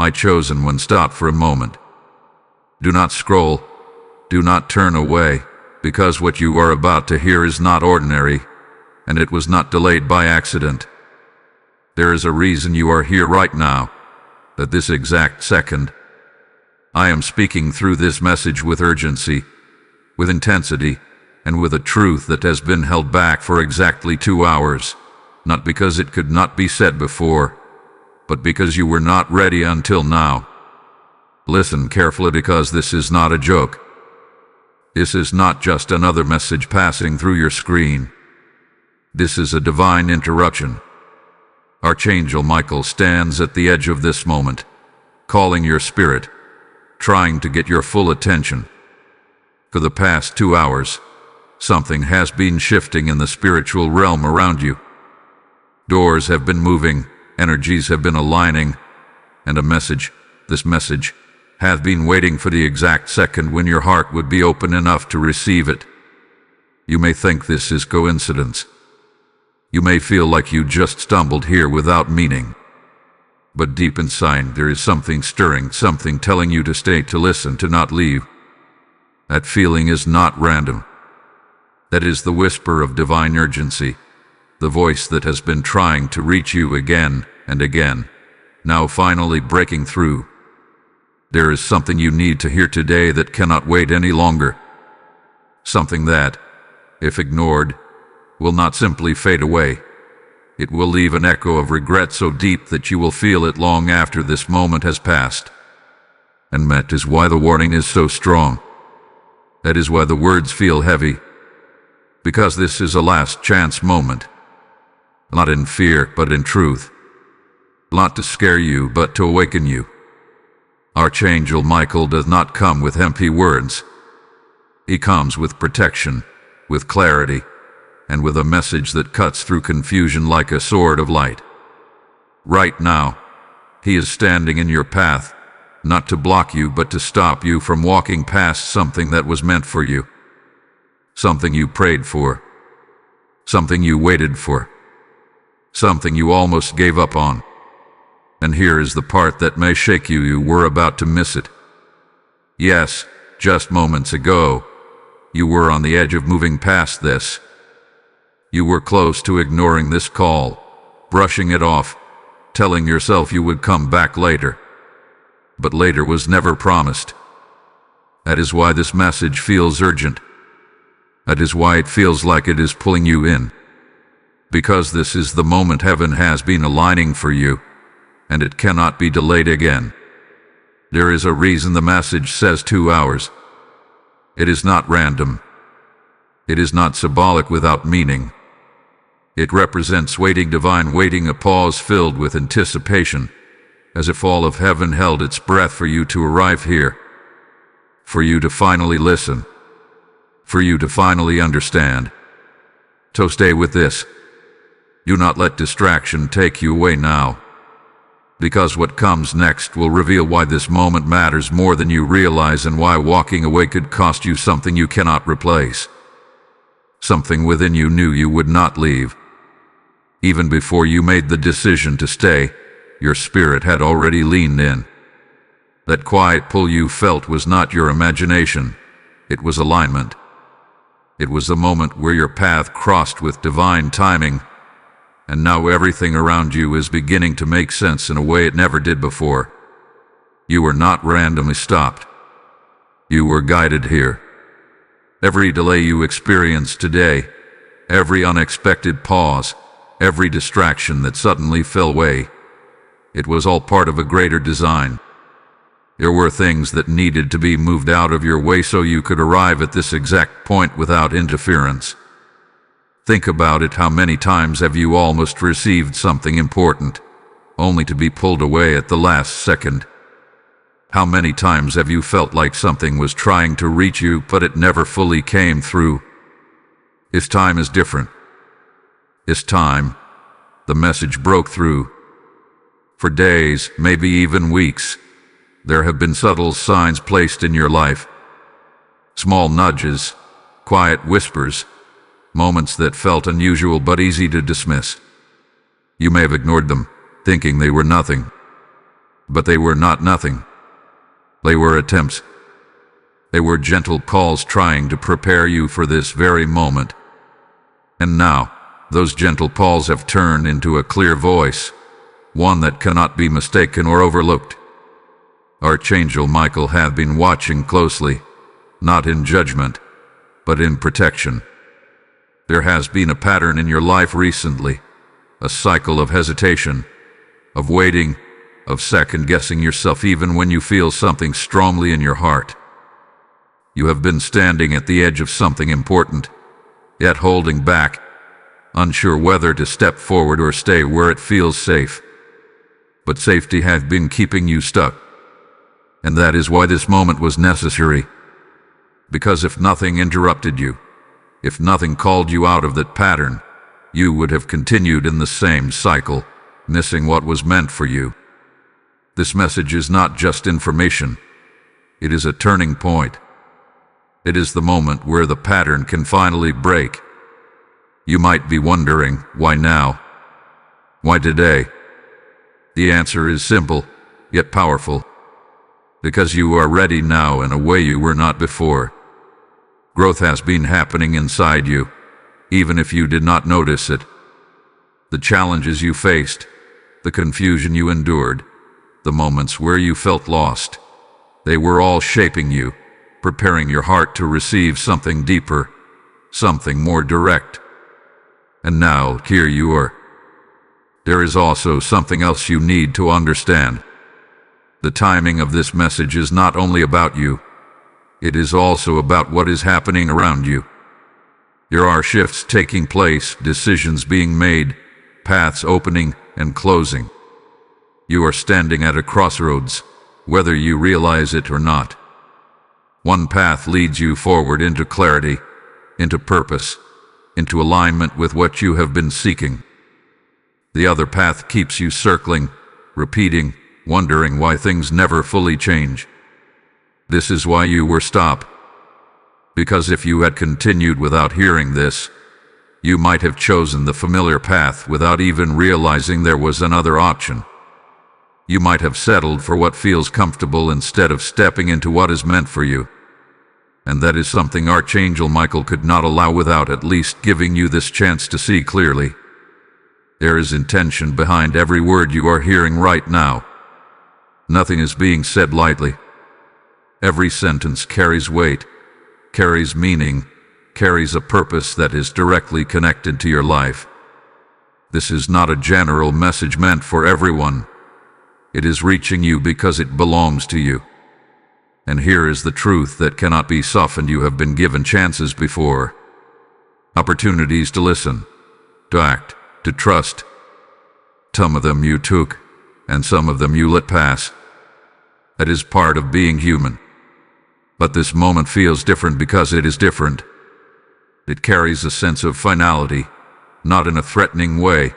my chosen one, stop for a moment. Do not scroll. Do not turn away, because what you are about to hear is not ordinary, and it was not delayed by accident. There is a reason you are here right now, at this exact second. I am speaking through this message with urgency, with intensity, and with a truth that has been held back for exactly 2 hours, not because it could not be said before, but because you were not ready until now. Listen carefully, because this is not a joke. This is not just another message passing through your screen. This is a divine interruption. Archangel Michael stands at the edge of this moment, calling your spirit, trying to get your full attention. For the past 2 hours, something has been shifting in the spiritual realm around you. Doors have been moving, energies have been aligning, and this message, has been waiting for the exact second when your heart would be open enough to receive it. You may think this is coincidence. You may feel like you just stumbled here without meaning. But deep inside there is something stirring, something telling you to stay, to listen, to not leave. That feeling is not random. That is the whisper of divine urgency, the voice that has been trying to reach you again and again, now finally breaking through. There is something you need to hear today that cannot wait any longer. Something that, if ignored, will not simply fade away. It will leave an echo of regret so deep that you will feel it long after this moment has passed. And that is why the warning is so strong. That is why the words feel heavy. Because this is a last chance moment. Not in fear, but in truth. Not to scare you, but to awaken you. Archangel Michael does not come with empty words. He comes with protection, with clarity, and with a message that cuts through confusion like a sword of light. Right now, he is standing in your path, not to block you, but to stop you from walking past something that was meant for you. Something you prayed for. Something you waited for. Something you almost gave up on. And here is the part that may shake you. You were about to miss it. Yes, just moments ago, you were on the edge of moving past this. You were close to ignoring this call, brushing it off, telling yourself you would come back later. But later was never promised. That is why this message feels urgent. That is why it feels like it is pulling you in. Because this is the moment heaven has been aligning for you, and it cannot be delayed again. There is a reason the message says 2 hours. It is not random. It is not symbolic without meaning. It represents waiting, divine waiting, a pause filled with anticipation, as if all of heaven held its breath for you to arrive here, for you to finally listen, for you to finally understand. So stay with this. Do not let distraction take you away now, because what comes next will reveal why this moment matters more than you realize, and why walking away could cost you something you cannot replace. Something within you knew you would not leave. Even before you made the decision to stay, your spirit had already leaned in. That quiet pull you felt was not your imagination. It was alignment. It was the moment where your path crossed with divine timing, and now everything around you is beginning to make sense in a way it never did before. You were not randomly stopped. You were guided here. Every delay you experienced today, every unexpected pause, every distraction that suddenly fell away, it was all part of a greater design. There were things that needed to be moved out of your way so you could arrive at this exact point without interference. Think about it. How many times have you almost received something important, only to be pulled away at the last second? How many times have you felt like something was trying to reach you, but it never fully came through? This time is different. This time, the message broke through. For days, maybe even weeks, there have been subtle signs placed in your life. Small nudges, quiet whispers, moments that felt unusual but easy to dismiss. You may have ignored them, thinking they were nothing. But they were not nothing. They were attempts. They were gentle calls trying to prepare you for this very moment. And now, those gentle calls have turned into a clear voice, one that cannot be mistaken or overlooked. Archangel Michael had been watching closely, not in judgment, but in protection. There has been a pattern in your life recently, a cycle of hesitation, of waiting, of second-guessing yourself even when you feel something strongly in your heart. You have been standing at the edge of something important, yet holding back, unsure whether to step forward or stay where it feels safe. But safety has been keeping you stuck. And that is why this moment was necessary. Because if nothing interrupted you, if nothing called you out of that pattern, you would have continued in the same cycle, missing what was meant for you. This message is not just information. It is a turning point. It is the moment where the pattern can finally break. You might be wondering, why now? Why today? The answer is simple, yet powerful. Because you are ready now in a way you were not before. Growth has been happening inside you, even if you did not notice it. The challenges you faced, the confusion you endured, the moments where you felt lost, they were all shaping you, preparing your heart to receive something deeper, something more direct. And now, here you are. There is also something else you need to understand. The timing of this message is not only about you, it is also about what is happening around you. There are shifts taking place, decisions being made, paths opening and closing. You are standing at a crossroads, whether you realize it or not. One path leads you forward into clarity, into purpose, into alignment with what you have been seeking. The other path keeps you circling, repeating, wondering why things never fully change. This is why you were stopped. Because if you had continued without hearing this, you might have chosen the familiar path without even realizing there was another option. You might have settled for what feels comfortable instead of stepping into what is meant for you. And that is something Archangel Michael could not allow without at least giving you this chance to see clearly. There is intention behind every word you are hearing right now. Nothing is being said lightly. Every sentence carries weight, carries meaning, carries a purpose that is directly connected to your life. This is not a general message meant for everyone. It is reaching you because it belongs to you. And here is the truth that cannot be softened. You have been given chances before. Opportunities to listen, to act, to trust. Some of them you took, and some of them you let pass. That is part of being human. But this moment feels different because it is different. It carries a sense of finality, not in a threatening way,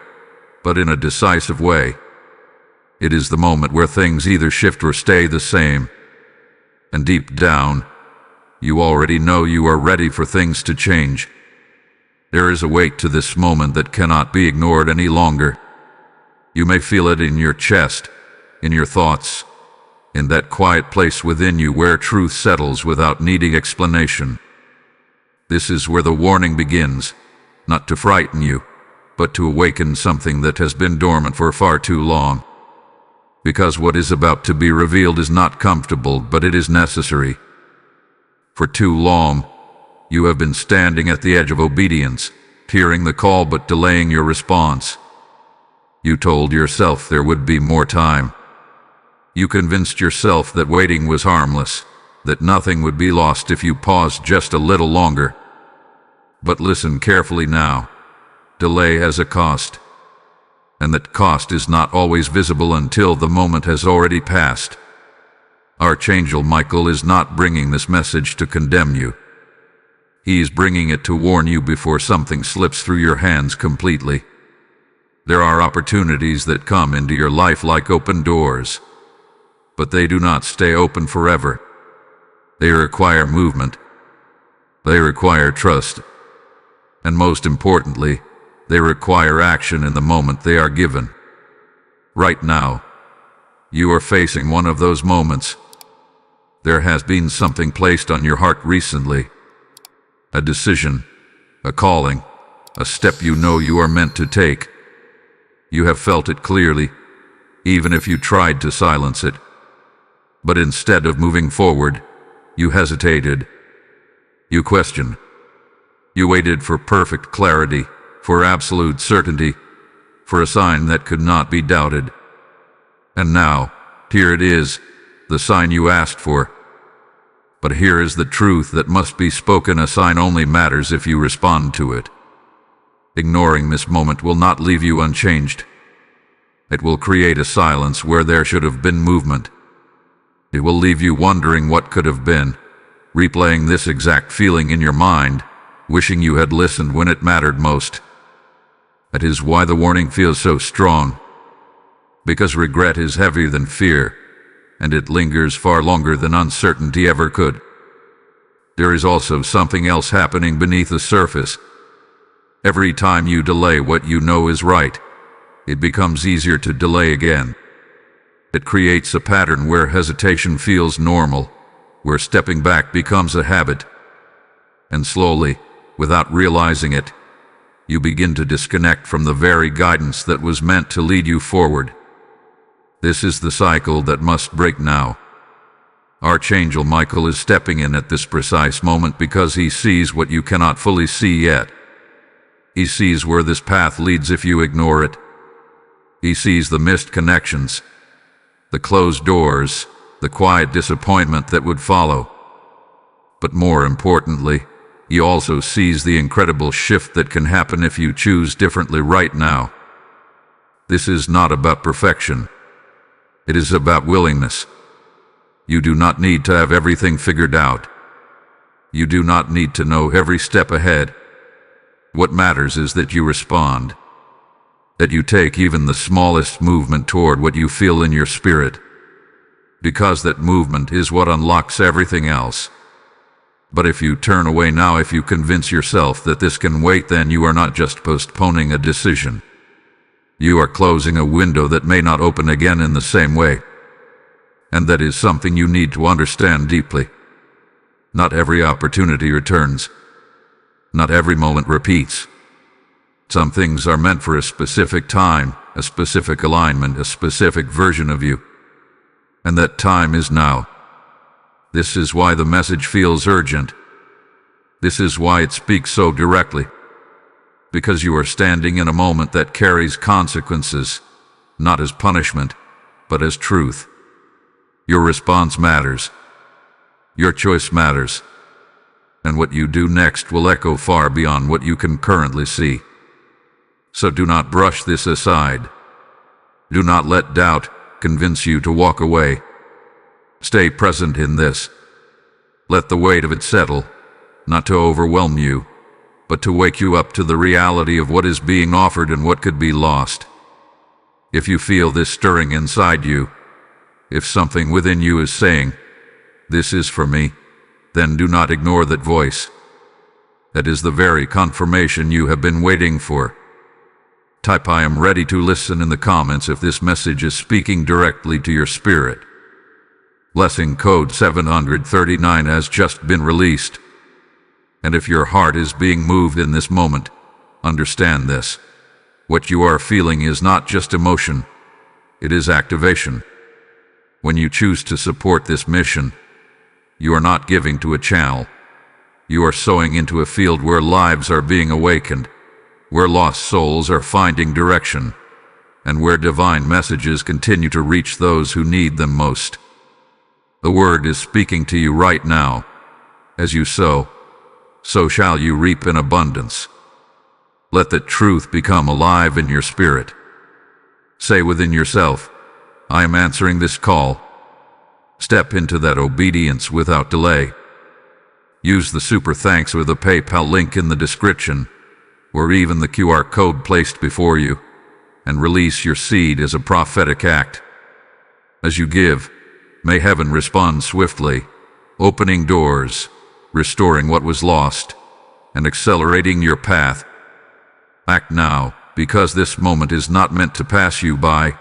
but in a decisive way. It is the moment where things either shift or stay the same. And deep down, you already know you are ready for things to change. There is a weight to this moment that cannot be ignored any longer. You may feel it in your chest, in your thoughts, in that quiet place within you where truth settles without needing explanation. This is where the warning begins, not to frighten you, but to awaken something that has been dormant for far too long. Because what is about to be revealed is not comfortable, but it is necessary. For too long, you have been standing at the edge of obedience, hearing the call but delaying your response. You told yourself there would be more time. You convinced yourself that waiting was harmless, that nothing would be lost if you paused just a little longer. But listen carefully now. Delay has a cost. And that cost is not always visible until the moment has already passed. Archangel Michael is not bringing this message to condemn you. He is bringing it to warn you before something slips through your hands completely. There are opportunities that come into your life like open doors, but they do not stay open forever. They require movement. They require trust. And most importantly, they require action in the moment they are given. Right now, You are facing one of those moments. There has been something placed on your heart recently. A decision, a calling, a step you know you are meant to take. You have felt it clearly, even if you tried to silence it. But instead of moving forward, you hesitated. You questioned. You waited for perfect clarity, for absolute certainty, for a sign that could not be doubted. And now, here it is, the sign you asked for. But here is the truth that must be spoken. A sign only matters if you respond to it. Ignoring this moment will not leave you unchanged. It will create a silence where there should have been movement. It will leave you wondering what could have been, replaying this exact feeling in your mind, wishing you had listened when it mattered most. That is why the warning feels so strong. Because regret is heavier than fear, and it lingers far longer than uncertainty ever could. There is also something else happening beneath the surface. Every time you delay what you know is right, it becomes easier to delay again. It creates a pattern where hesitation feels normal, where stepping back becomes a habit. And slowly, without realizing it, you begin to disconnect from the very guidance that was meant to lead you forward. This is the cycle that must break now. Archangel Michael is stepping in at this precise moment because he sees what you cannot fully see yet. He sees where this path leads if you ignore it. He sees the missed connections, the closed doors, the quiet disappointment that would follow. But more importantly, he also sees the incredible shift that can happen if you choose differently right now. This is not about perfection. It is about willingness. You do not need to have everything figured out. You do not need to know every step ahead. What matters is that you respond, that you take even the smallest movement toward what you feel in your spirit, because that movement is what unlocks everything else. But if you turn away now, if you convince yourself that this can wait, then you are not just postponing a decision. You are closing a window that may not open again in the same way. And that is something you need to understand deeply. Not every opportunity returns. Not every moment repeats. Some things are meant for a specific time, a specific alignment, a specific version of you. And that time is now. This is why the message feels urgent. This is why it speaks so directly. Because you are standing in a moment that carries consequences, not as punishment, but as truth. Your response matters. Your choice matters. And what you do next will echo far beyond what you can currently see. So do not brush this aside. Do not let doubt convince you to walk away. Stay present in this. Let the weight of it settle, not to overwhelm you, but to wake you up to the reality of what is being offered and what could be lost. If you feel this stirring inside you, if something within you is saying, "This is for me," then do not ignore that voice. That is the very confirmation you have been waiting for. Type "I am ready to listen" in the comments if this message is speaking directly to your spirit. Blessing code 739 has just been released. And if your heart is being moved in this moment, understand this. What you are feeling is not just emotion, it is activation. When you choose to support this mission, you are not giving to a channel. You are sowing into a field where lives are being awakened, where lost souls are finding direction, and where divine messages continue to reach those who need them most. The word is speaking to you right now. As you sow, so shall you reap in abundance. Let the truth become alive in your spirit. Say within yourself, "I am answering this call." Step into that obedience without delay. Use the super thanks or the PayPal link in the description, or even the QR code placed before you, and release your seed as a prophetic act. As you give, may heaven respond swiftly, opening doors, restoring what was lost, and accelerating your path. Act now, because this moment is not meant to pass you by.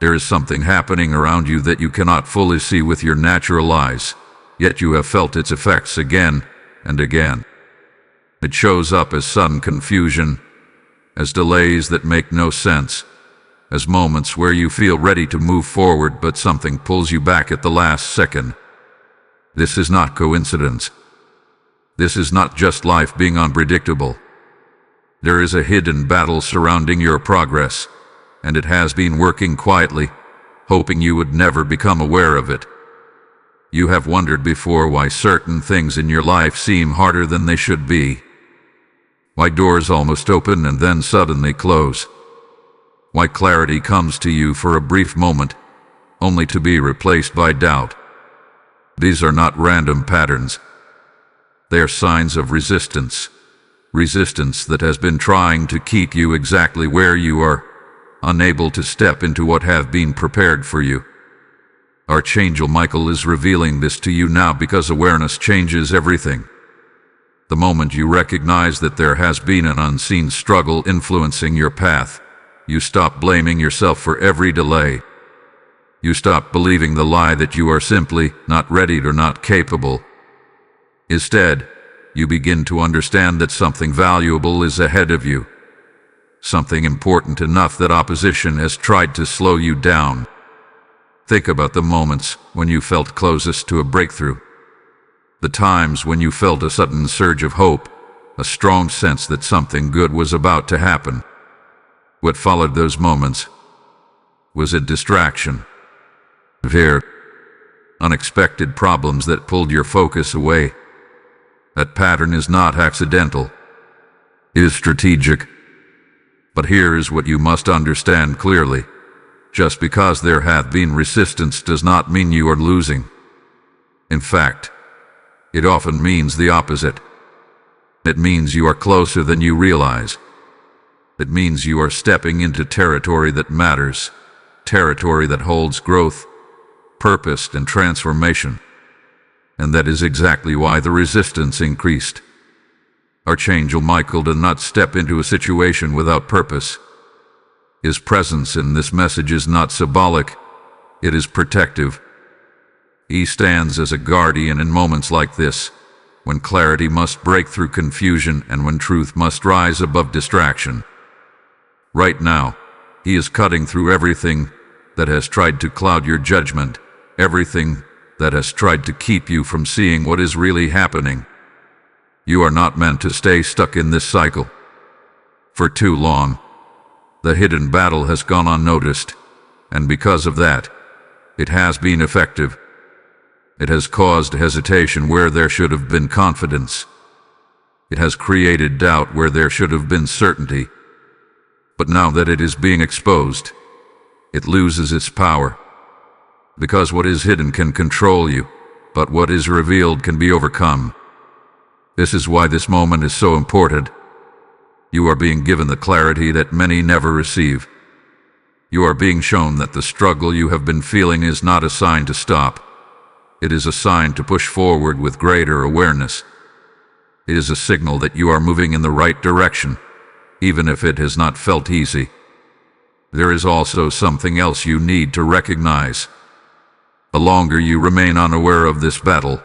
There is something happening around you that you cannot fully see with your natural eyes, yet you have felt its effects again and again. It shows up as sudden confusion, as delays that make no sense, as moments where you feel ready to move forward but something pulls you back at the last second. This is not coincidence. This is not just life being unpredictable. There is a hidden battle surrounding your progress, and it has been working quietly, hoping you would never become aware of it. You have wondered before why certain things in your life seem harder than they should be. Why doors almost open and then suddenly close. Why clarity comes to you for a brief moment, only to be replaced by doubt. These are not random patterns. They are signs of resistance. Resistance that has been trying to keep you exactly where you are, unable to step into what have been prepared for you. Archangel Michael is revealing this to you now because awareness changes everything. The moment you recognize that there has been an unseen struggle influencing your path, you stop blaming yourself for every delay. You stop believing the lie that you are simply not ready or not capable. Instead, you begin to understand that something valuable is ahead of you. Something important enough that opposition has tried to slow you down. Think about the moments when you felt closest to a breakthrough. The times when you felt a sudden surge of hope, a strong sense that something good was about to happen. What followed those moments was a distraction. Fear, unexpected problems that pulled your focus away. That pattern is not accidental. It is strategic. But here is what you must understand clearly. Just because there hath been resistance does not mean you are losing. In fact, it often means the opposite. It means you are closer than you realize. It means you are stepping into territory that matters, territory that holds growth, purpose, and transformation. And that is exactly why the resistance increased. Archangel Michael did not step into a situation without purpose. His presence in this message is not symbolic, it is protective. He stands as a guardian in moments like this, when clarity must break through confusion and when truth must rise above distraction. Right now, he is cutting through everything that has tried to cloud your judgment, everything that has tried to keep you from seeing what is really happening. You are not meant to stay stuck in this cycle. For too long, the hidden battle has gone unnoticed, and because of that, it has been effective. It has caused hesitation where there should have been confidence. It has created doubt where there should have been certainty. But now that it is being exposed, it loses its power. Because what is hidden can control you, but what is revealed can be overcome. This is why this moment is so important. You are being given the clarity that many never receive. You are being shown that the struggle you have been feeling is not a sign to stop. It is a sign to push forward with greater awareness. It is a signal that you are moving in the right direction, even if it has not felt easy. There is also something else you need to recognize. The longer you remain unaware of this battle,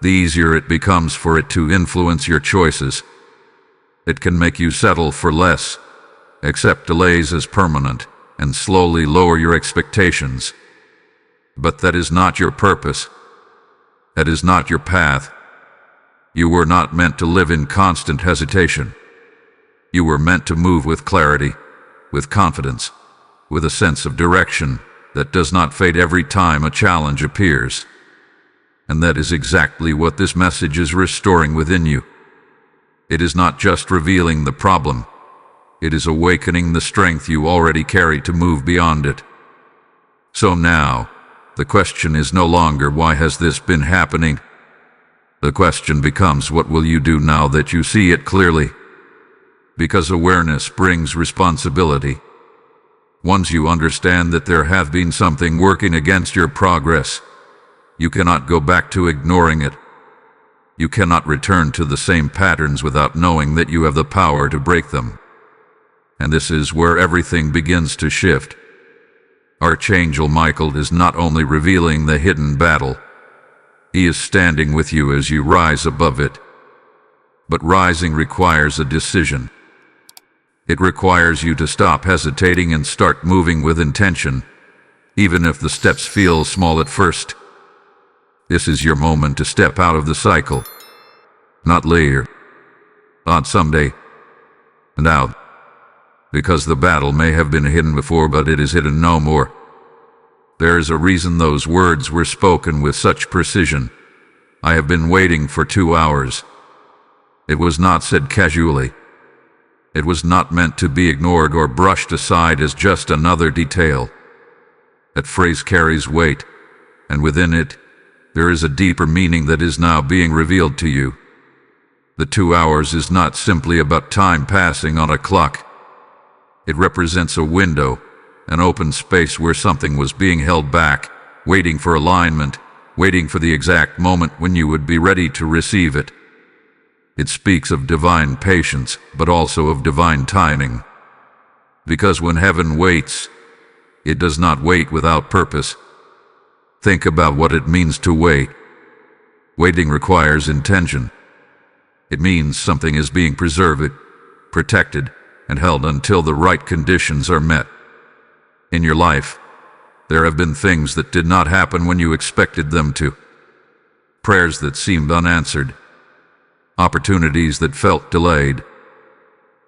the easier it becomes for it to influence your choices. It can make you settle for less, accept delays as permanent, and slowly lower your expectations. But that is not your purpose. That is not your path. You were not meant to live in constant hesitation. You were meant to move with clarity, with confidence, with a sense of direction that does not fade every time a challenge appears. And that is exactly what this message is restoring within you. It is not just revealing the problem. It is awakening the strength you already carry to move beyond it. So now, the question is no longer why has this been happening? The question becomes what will you do now that you see it clearly? Because awareness brings responsibility. Once you understand that there have been something working against your progress, you cannot go back to ignoring it. You cannot return to the same patterns without knowing that you have the power to break them. And this is where everything begins to shift. Archangel Michael is not only revealing the hidden battle, he is standing with you as you rise above it. But rising requires a decision. It requires you to stop hesitating and start moving with intention, even if the steps feel small at first. This is your moment to step out of the cycle. Not later, not someday, now. Because the battle may have been hidden before, but it is hidden no more. There is a reason those words were spoken with such precision. I have been waiting for 2 hours. It was not said casually. It was not meant to be ignored or brushed aside as just another detail. That phrase carries weight, and within it, there is a deeper meaning that is now being revealed to you. The 2 hours is not simply about time passing on a clock. It represents a window, an open space where something was being held back, waiting for alignment, waiting for the exact moment when you would be ready to receive it. It speaks of divine patience, but also of divine timing. Because when heaven waits, it does not wait without purpose. Think about what it means to wait. Waiting requires intention. It means something is being preserved, protected, and held until the right conditions are met. In your life, there have been things that did not happen when you expected them to. Prayers that seemed unanswered. Opportunities that felt delayed.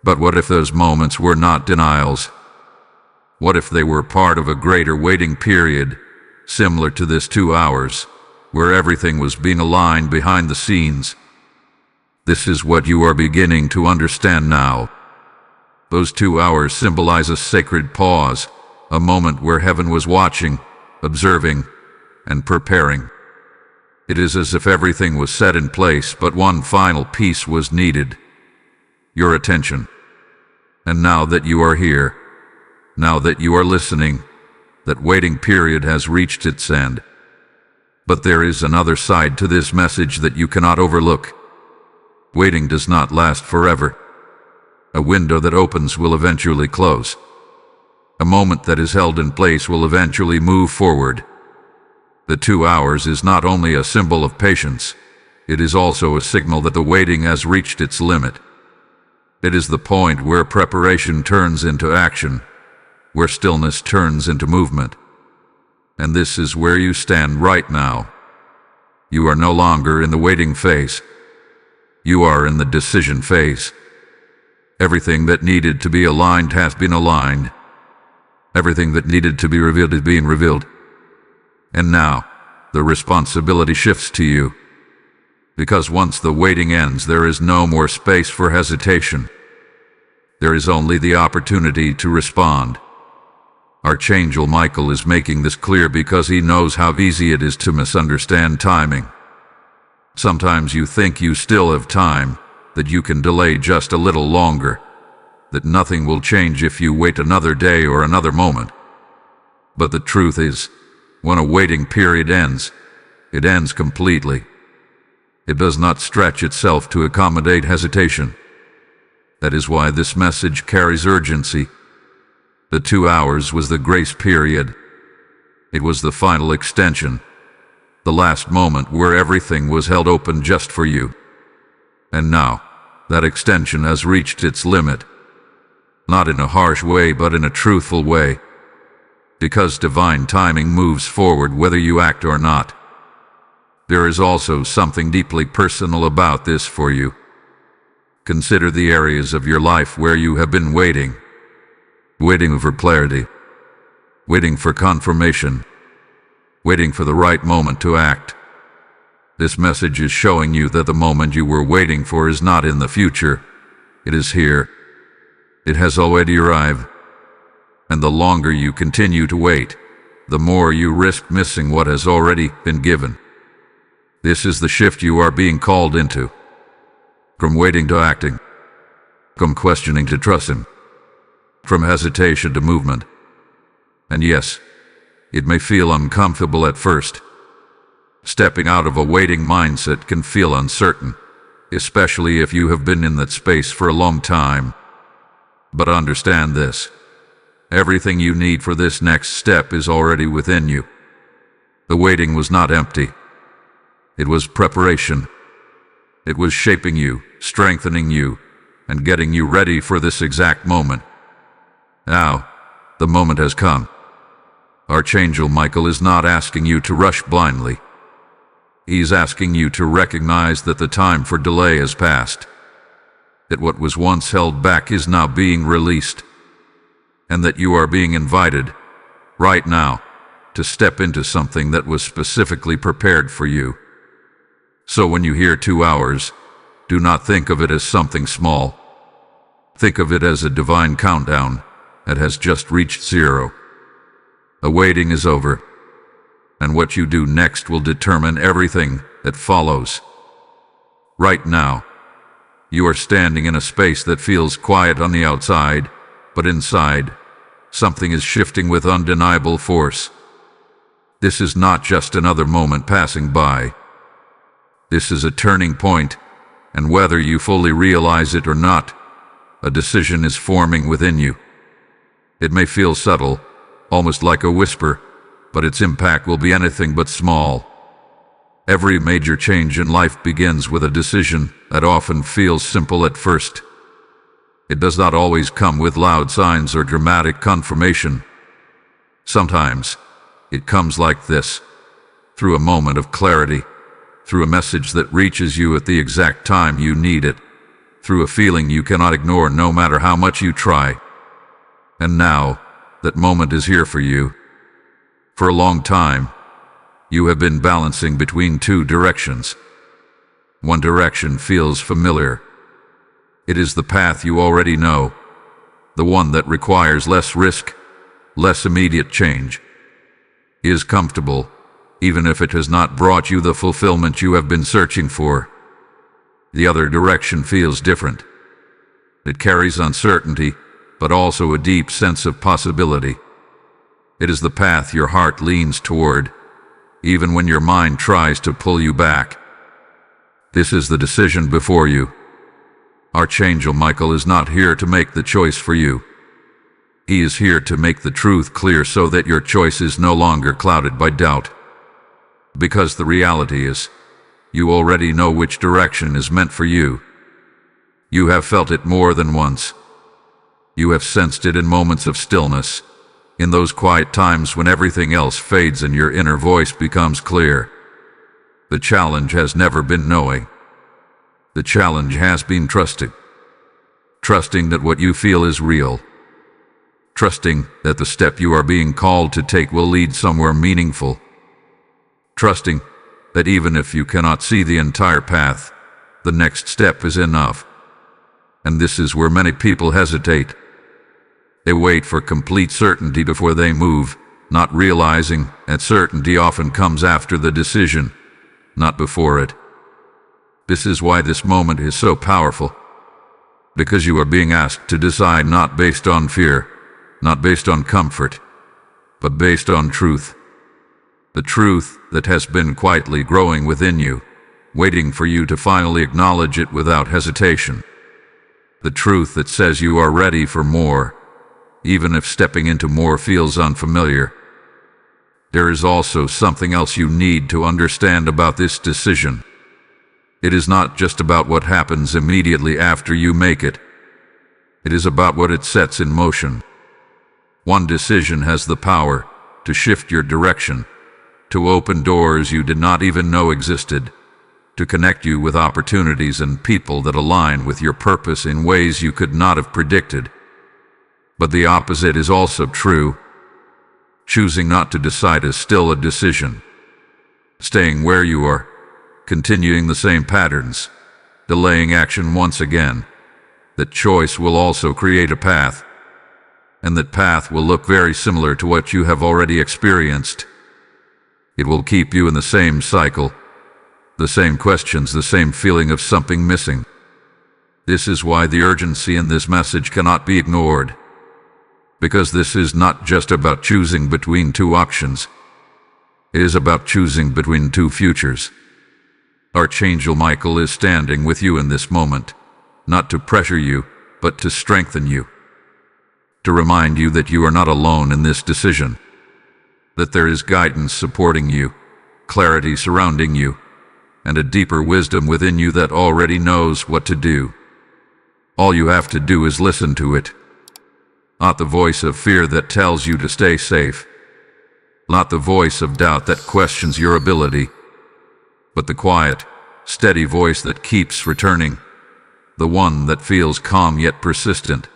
But what if those moments were not denials? What if they were part of a greater waiting period, similar to this 2 hours, where everything was being aligned behind the scenes? This is what you are beginning to understand now. Those 2 hours symbolize a sacred pause, a moment where heaven was watching, observing, and preparing. It is as if everything was set in place, but one final piece was needed: your attention. And now that you are here, now that you are listening, that waiting period has reached its end. But there is another side to this message that you cannot overlook. Waiting does not last forever. A window that opens will eventually close. A moment that is held in place will eventually move forward. The 2 hours is not only a symbol of patience, it is also a signal that the waiting has reached its limit. It is the point where preparation turns into action, where stillness turns into movement. And this is where you stand right now. You are no longer in the waiting phase. You are in the decision phase. Everything that needed to be aligned has been aligned. Everything that needed to be revealed is being revealed. And now, the responsibility shifts to you. Because once the waiting ends, there is no more space for hesitation. There is only the opportunity to respond. Archangel Michael is making this clear because he knows how easy it is to misunderstand timing. Sometimes you think you still have time, that you can delay just a little longer, that nothing will change if you wait another day or another moment. But the truth is, when a waiting period ends, it ends completely. It does not stretch itself to accommodate hesitation. That is why this message carries urgency. The 2 hours was the grace period. It was the final extension, the last moment where everything was held open just for you. And now, that extension has reached its limit. Not in a harsh way, but in a truthful way. Because divine timing moves forward whether you act or not. There is also something deeply personal about this for you. Consider the areas of your life where you have been waiting. Waiting for clarity. Waiting for confirmation. Waiting for the right moment to act. This message is showing you that the moment you were waiting for is not in the future. It is here. It has already arrived. And the longer you continue to wait, the more you risk missing what has already been given. This is the shift you are being called into. From waiting to acting. From questioning to trusting. From hesitation to movement. And yes, it may feel uncomfortable at first. Stepping out of a waiting mindset can feel uncertain, especially if you have been in that space for a long time. But understand this. Everything you need for this next step is already within you. The waiting was not empty. It was preparation. It was shaping you, strengthening you, and getting you ready for this exact moment. Now, the moment has come. Archangel Michael is not asking you to rush blindly. He's asking you to recognize that the time for delay has passed, that what was once held back is now being released, and that you are being invited, right now, to step into something that was specifically prepared for you. So when you hear 2 hours, do not think of it as something small. Think of it as a divine countdown that has just reached 0. The waiting is over, and what you do next will determine everything that follows. Right now, you are standing in a space that feels quiet on the outside, but inside, something is shifting with undeniable force. This is not just another moment passing by. This is a turning point, and whether you fully realize it or not, a decision is forming within you. It may feel subtle, almost like a whisper, but its impact will be anything but small. Every major change in life begins with a decision that often feels simple at first. It does not always come with loud signs or dramatic confirmation. Sometimes, it comes like this, through a moment of clarity, through a message that reaches you at the exact time you need it, through a feeling you cannot ignore no matter how much you try. And now, that moment is here for you. For a long time, you have been balancing between 2 directions. One direction feels familiar. It is the path you already know, the one that requires less risk, less immediate change. It is comfortable, even if it has not brought you the fulfillment you have been searching for. The other direction feels different. It carries uncertainty, but also a deep sense of possibility. It is the path your heart leans toward, even when your mind tries to pull you back. This is the decision before you. Archangel Michael is not here to make the choice for you. He is here to make the truth clear so that your choice is no longer clouded by doubt. Because the reality is, you already know which direction is meant for you. You have felt it more than once. You have sensed it in moments of stillness, in those quiet times when everything else fades and your inner voice becomes clear. The challenge has never been knowing. The challenge has been trusting. Trusting that what you feel is real. Trusting that the step you are being called to take will lead somewhere meaningful. Trusting that even if you cannot see the entire path, the next step is enough. And this is where many people hesitate. They wait for complete certainty before they move, not realizing that certainty often comes after the decision, not before it. This is why this moment is so powerful. Because you are being asked to decide not based on fear, not based on comfort, but based on truth. The truth that has been quietly growing within you, waiting for you to finally acknowledge it without hesitation. The truth that says you are ready for more, even if stepping into more feels unfamiliar. There is also something else you need to understand about this decision. It is not just about what happens immediately after you make it. It is about what it sets in motion. One decision has the power to shift your direction, to open doors you did not even know existed, to connect you with opportunities and people that align with your purpose in ways you could not have predicted. But the opposite is also true. Choosing not to decide is still a decision. Staying where you are, continuing the same patterns, delaying action once again. That choice will also create a path, and that path will look very similar to what you have already experienced. It will keep you in the same cycle, the same questions, the same feeling of something missing. This is why the urgency in this message cannot be ignored. Because this is not just about choosing between 2 options. It is about choosing between 2 futures. Archangel Michael is standing with you in this moment, not to pressure you, but to strengthen you. to remind you that you are not alone in this decision, that there is guidance supporting you, clarity surrounding you, and a deeper wisdom within you that already knows what to do. All you have to do is listen to it. Not the voice of fear that tells you to stay safe, not the voice of doubt that questions your ability, but the quiet, steady voice that keeps returning, the one that feels calm yet persistent.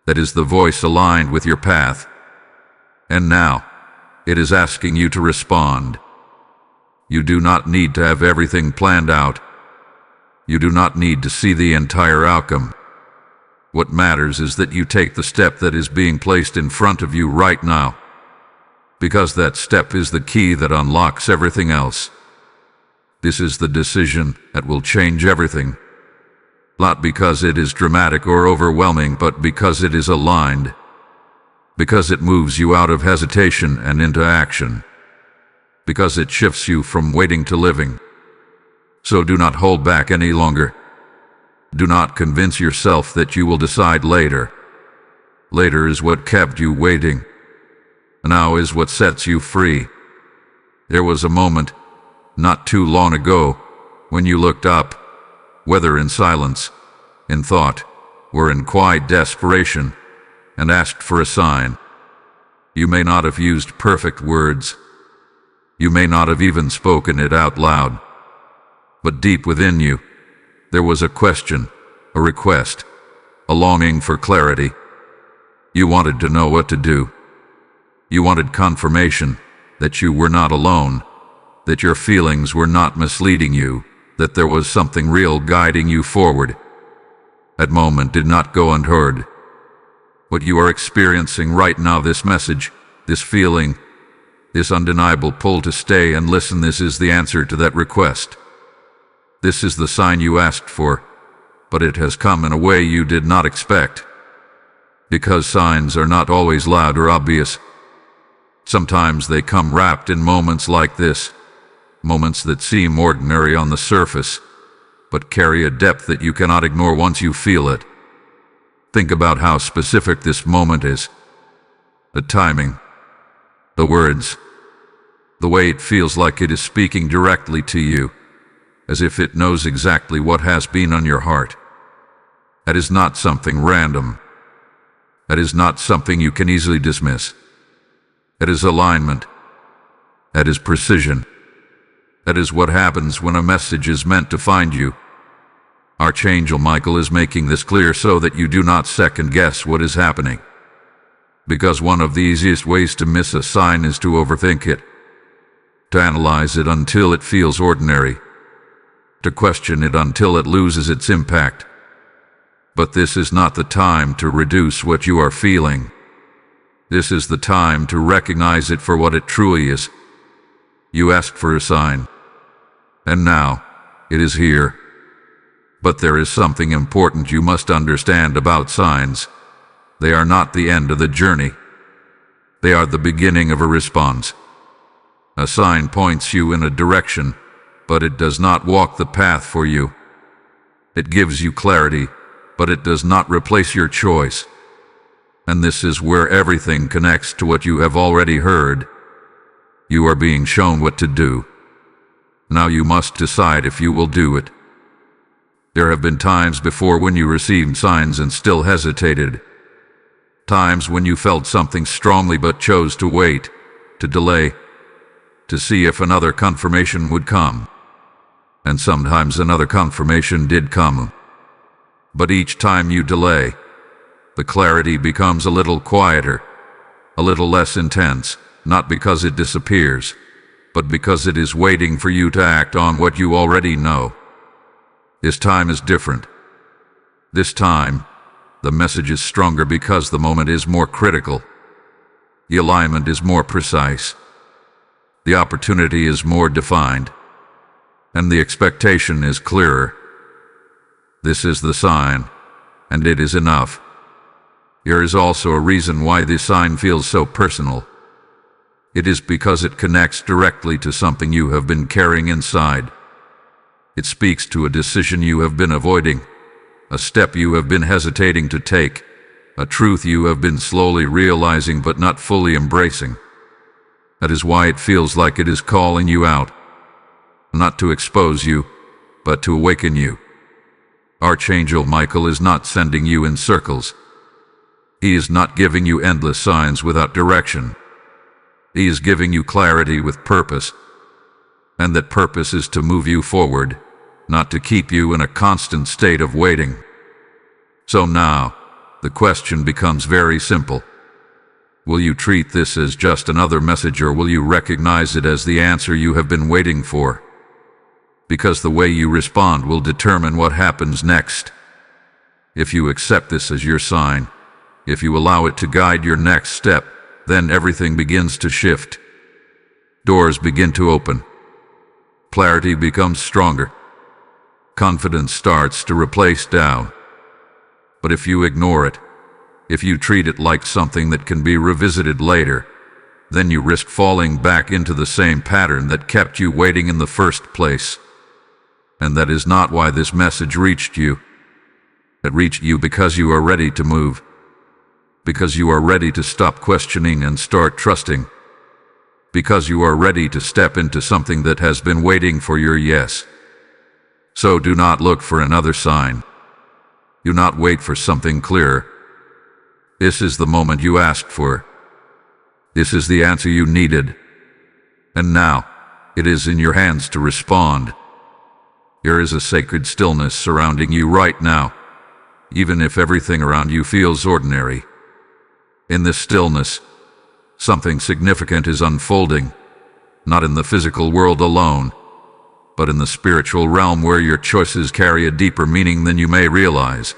That is the voice aligned with your path. And now, it is asking you to respond. You do not need to have everything planned out. You do not need to see the entire outcome. What matters is that you take the step that is being placed in front of you right now, because that step is the key that unlocks everything else. This is the decision that will change everything. Not because it is dramatic or overwhelming, but because it is aligned. Because it moves you out of hesitation and into action. Because it shifts you from waiting to living. So do not hold back any longer. Do not convince yourself that you will decide later. Later is what kept you waiting. Now is what sets you free. There was a moment, not too long ago, when you looked up, whether in silence, in thought, or in quiet desperation, and asked for a sign. You may not have used perfect words. You may not have even spoken it out loud. But deep within you, there was a question, a request, a longing for clarity. You wanted to know what to do. You wanted confirmation that you were not alone, that your feelings were not misleading you, that there was something real guiding you forward. That moment did not go unheard. What you are experiencing right now, this message, this feeling, this undeniable pull to stay and listen, this is the answer to that request. This is the sign you asked for, but it has come in a way you did not expect. Because signs are not always loud or obvious. Sometimes they come wrapped in moments like this, moments that seem ordinary on the surface, but carry a depth that you cannot ignore once you feel it. Think about how specific this moment is. The timing, the words, the way it feels like it is speaking directly to you, as if it knows exactly what has been on your heart. That is not something random. That is not something you can easily dismiss. That is alignment. That is precision. That is what happens when a message is meant to find you. Archangel Michael is making this clear so that you do not second-guess what is happening. Because one of the easiest ways to miss a sign is to overthink it, to analyze it until it feels ordinary, to question it until it loses its impact. But this is not the time to reduce what you are feeling. This is the time to recognize it for what it truly is. You asked for a sign, and now it is here. But there is something important you must understand about signs. They are not the end of the journey. They are the beginning of a response. A sign points you in a direction, but it does not walk the path for you. It gives you clarity, but it does not replace your choice. And this is where everything connects to what you have already heard. You are being shown what to do. Now you must decide if you will do it. There have been times before when you received signs and still hesitated. Times when you felt something strongly but chose to wait, to delay, to see if another confirmation would come. And sometimes another confirmation did come. But each time you delay, the clarity becomes a little quieter, a little less intense, not because it disappears, but because it is waiting for you to act on what you already know. This time is different. This time, the message is stronger because the moment is more critical. The alignment is more precise. The opportunity is more defined. And the expectation is clearer. This is the sign, and it is enough. There is also a reason why this sign feels so personal. It is because it connects directly to something you have been carrying inside. It speaks to a decision you have been avoiding, a step you have been hesitating to take, a truth you have been slowly realizing but not fully embracing. That is why it feels like it is calling you out, not to expose you, but to awaken you. Archangel Michael is not sending you in circles. He is not giving you endless signs without direction. He is giving you clarity with purpose, and that purpose is to move you forward, not to keep you in a constant state of waiting. So now, the question becomes very simple. Will you treat this as just another message, or will you recognize it as the answer you have been waiting for? Because the way you respond will determine what happens next. If you accept this as your sign, if you allow it to guide your next step, then everything begins to shift. Doors begin to open. Clarity becomes stronger. Confidence starts to replace doubt. But if you ignore it, if you treat it like something that can be revisited later, then you risk falling back into the same pattern that kept you waiting in the first place. And that is not why this message reached you. It reached you because you are ready to move. Because you are ready to stop questioning and start trusting. Because you are ready to step into something that has been waiting for your yes. So do not look for another sign. Do not wait for something clearer. This is the moment you asked for. This is the answer you needed. And now, it is in your hands to respond. There is a sacred stillness surrounding you right now, even if everything around you feels ordinary. In this stillness, something significant is unfolding, not in the physical world alone, but in the spiritual realm where your choices carry a deeper meaning than you may realize.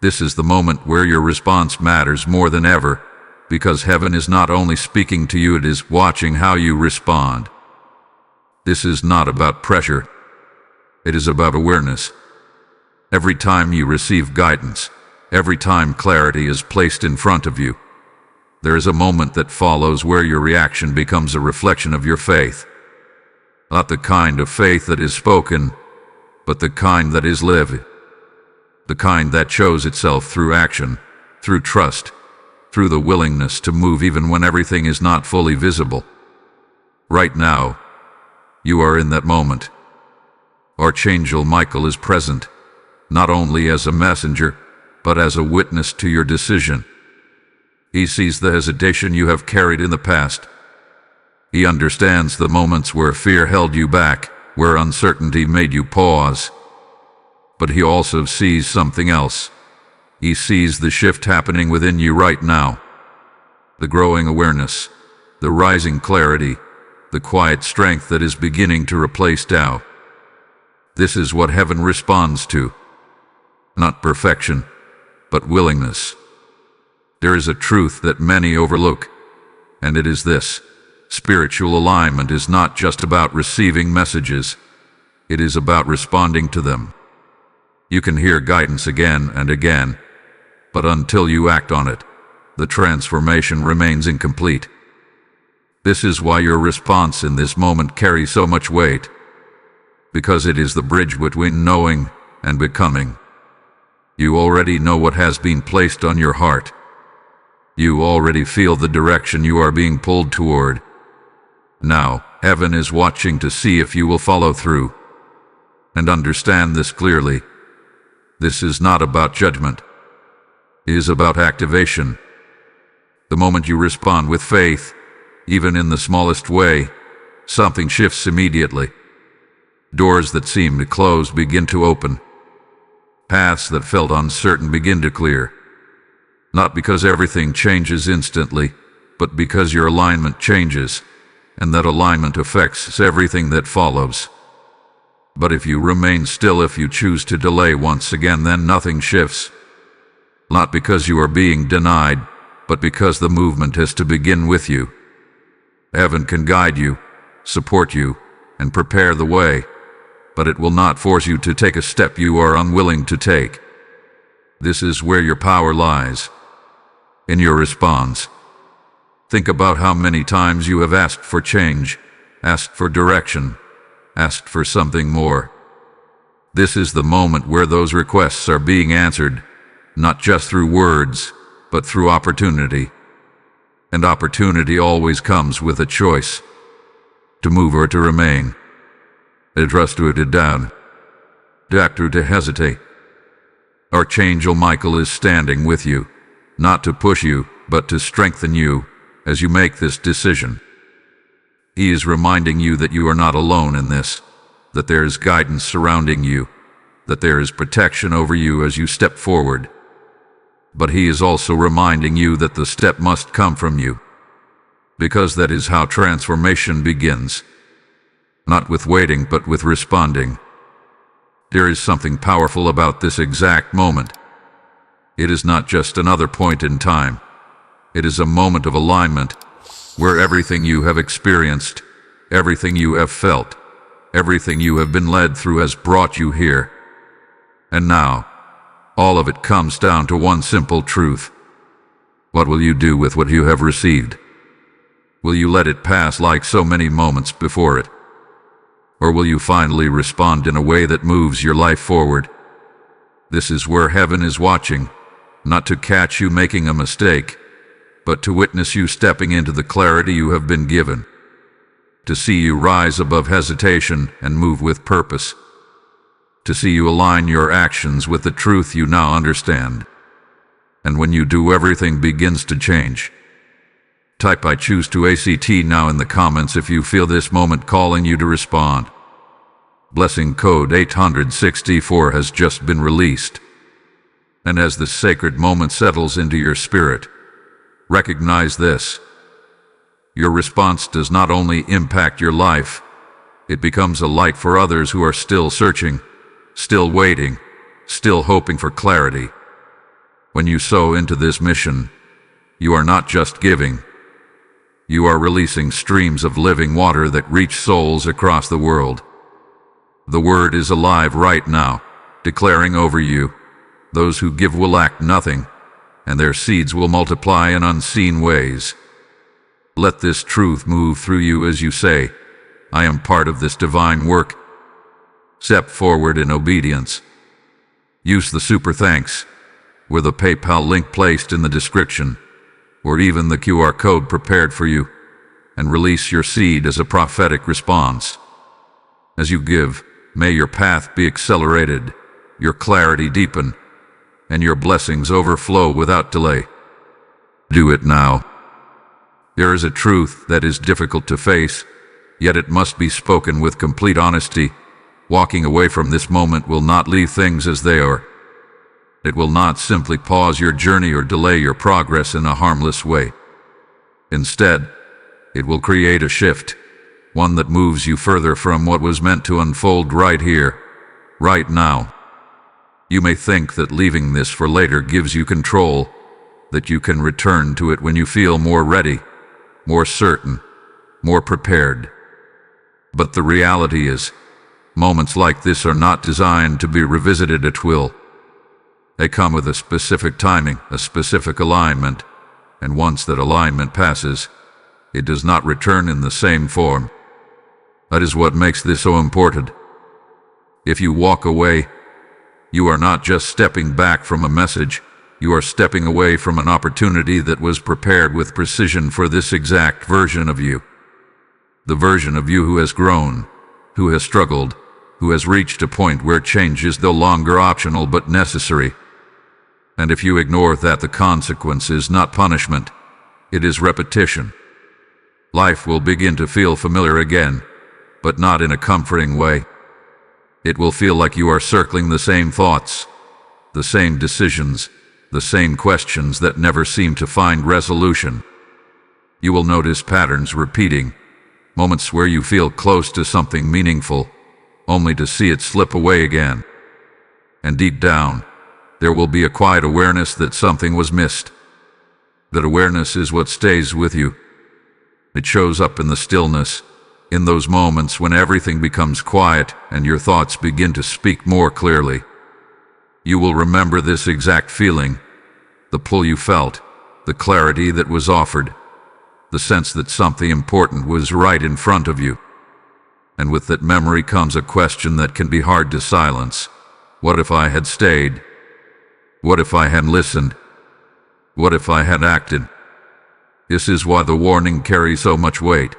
This is the moment where your response matters more than ever, because heaven is not only speaking to you, it is watching how you respond. This is not about pressure. It is about awareness. Every time you receive guidance, every time clarity is placed in front of you, there is a moment that follows where your reaction becomes a reflection of your faith. Not the kind of faith that is spoken, but the kind that is lived. The kind that shows itself through action, through trust, through the willingness to move even when everything is not fully visible. Right now, you are in that moment. Archangel Michael is present, not only as a messenger, but as a witness to your decision. He sees the hesitation you have carried in the past. He understands the moments where fear held you back, where uncertainty made you pause. But he also sees something else. He sees the shift happening within you right now. The growing awareness, the rising clarity, the quiet strength that is beginning to replace doubt. This is what heaven responds to. Not perfection, but willingness. There is a truth that many overlook, and it is this. Spiritual alignment is not just about receiving messages. It is about responding to them. You can hear guidance again and again, but until you act on it, the transformation remains incomplete. This is why your response in this moment carries so much weight, because it is the bridge between knowing and becoming. You already know what has been placed on your heart. You already feel the direction you are being pulled toward. Now, heaven is watching to see if you will follow through. And understand this clearly. This is not about judgment. It is about activation. The moment you respond with faith, even in the smallest way, something shifts immediately. Doors that seemed closed begin to open. Paths that felt uncertain begin to clear. Not because everything changes instantly, but because your alignment changes, and that alignment affects everything that follows. But if you remain still, if you choose to delay once again, then nothing shifts. Not because you are being denied, but because the movement has to begin with you. Heaven can guide you, support you, and prepare the way, but it will not force you to take a step you are unwilling to take. This is where your power lies. In your response. Think about how many times you have asked for change, asked for direction, asked for something more. This is the moment where those requests are being answered, not just through words, but through opportunity. And opportunity always comes with a choice, to move or to remain, to trust or to doubt, to act or to hesitate. Archangel Michael is standing with you, not to push you, but to strengthen you as you make this decision. He is reminding you that you are not alone in this, that there is guidance surrounding you, that there is protection over you as you step forward. But he is also reminding you that the step must come from you, because that is how transformation begins, not with waiting but with responding. There is something powerful about this exact moment. It is not just another point in time. It is a moment of alignment where everything you have experienced, everything you have felt, everything you have been led through has brought you here. And now, all of it comes down to one simple truth. What will you do with what you have received? Will you let it pass like so many moments before it? Or will you finally respond in a way that moves your life forward? This is where heaven is watching, not to catch you making a mistake, but to witness you stepping into the clarity you have been given, to see you rise above hesitation and move with purpose, to see you align your actions with the truth you now understand. And when you do, everything begins to change. Type "I choose to ACT" now in the comments if you feel this moment calling you to respond. Blessing code 864 has just been released. And as this sacred moment settles into your spirit, recognize this. Your response does not only impact your life, it becomes a light for others who are still searching, still waiting, still hoping for clarity. When you sow into this mission, you are not just giving. You are releasing streams of living water that reach souls across the world. The word is alive right now, declaring over you, those who give will lack nothing, and their seeds will multiply in unseen ways. Let this truth move through you as you say, "I am part of this divine work." Step forward in obedience. Use the super thanks, with a PayPal link placed in the description, or even the QR code prepared for you, and release your seed as a prophetic response. As you give, may your path be accelerated, your clarity deepen, and your blessings overflow without delay. Do it now. There is a truth that is difficult to face, yet it must be spoken with complete honesty. Walking away from this moment will not leave things as they are. It will not simply pause your journey or delay your progress in a harmless way. Instead, it will create a shift, one that moves you further from what was meant to unfold right here, right now. You may think that leaving this for later gives you control, that you can return to it when you feel more ready, more certain, more prepared. But the reality is, moments like this are not designed to be revisited at will. They come with a specific timing, a specific alignment, and once that alignment passes, it does not return in the same form. That is what makes this so important. If you walk away, you are not just stepping back from a message, you are stepping away from an opportunity that was prepared with precision for this exact version of you. The version of you who has grown, who has struggled, who has reached a point where change is no longer optional but necessary. And if you ignore that, the consequence is not punishment, it is repetition. Life will begin to feel familiar again, but not in a comforting way. It will feel like you are circling the same thoughts, the same decisions, the same questions that never seem to find resolution. You will notice patterns repeating, moments where you feel close to something meaningful, only to see it slip away again. And deep down, there will be a quiet awareness that something was missed. That awareness is what stays with you. It shows up in the stillness, in those moments when everything becomes quiet and your thoughts begin to speak more clearly. You will remember this exact feeling, the pull you felt, the clarity that was offered, the sense that something important was right in front of you. And with that memory comes a question that can be hard to silence. What if I had stayed? What if I had listened? What if I had acted? This is why the warning carries so much weight.